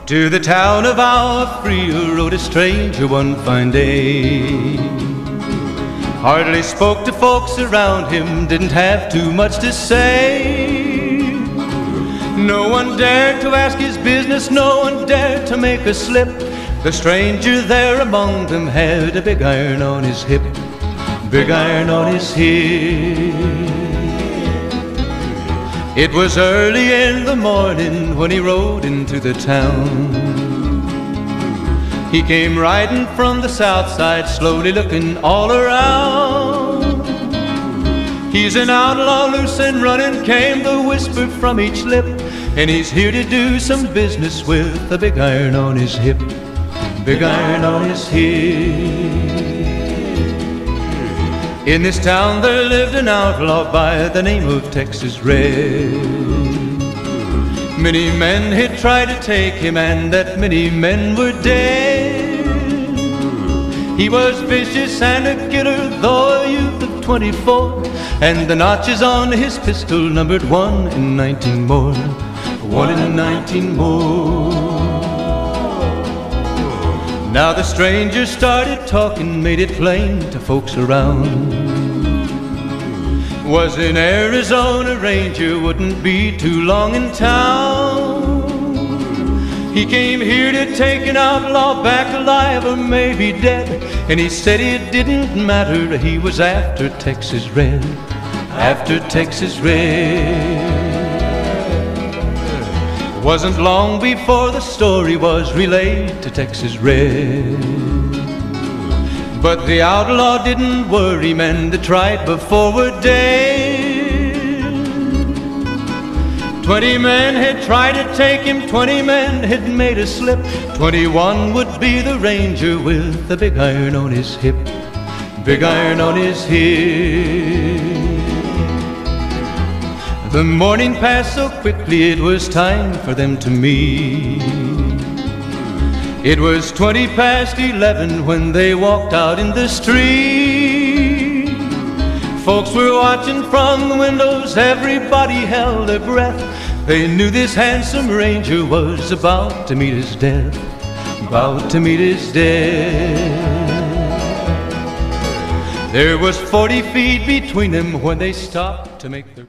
To the town of our Frio rode a stranger one fine day. Hardly spoke to folks around him, didn't have too much to say. No one dared to ask his business, no one dared to make a slip. The stranger there among them had a big iron on his hip, big iron on his hip. It was early in the morning when he rode into the town. He came riding from the south side, slowly looking all around. He's an outlaw, loose and running, came the whisper from each lip, and he's here to do some business with a big iron on his hip, big iron on his hip. In this town there lived an outlaw by the name of Texas Red. Many men had tried to take him, and that many men were dead. He was vicious and a killer, though a youth of 24, and the notches on his pistol numbered 1 in 19 more, 1 in 19 more. Now the stranger started talking, made it plain to folks around. Was an Arizona Ranger, wouldn't be too long in town. He came here to take an outlaw back alive or maybe dead, and he said it didn't matter, he was after Texas Red, after Texas Red. Wasn't long before the story was relayed to Texas Red. But the outlaw didn't worry, men that tried before were dead. 20 men had tried to take him, 20 men had made a slip. 21 would be the Ranger with the big iron on his hip, big iron on his hip. The morning passed so quickly, it was time for them to meet. It was 20 past 11 when they walked out in the street. Folks were watching from the windows, everybody held their breath. They knew this handsome Ranger was about to meet his death, about to meet his death. There was 40 feet between them when they stopped to make their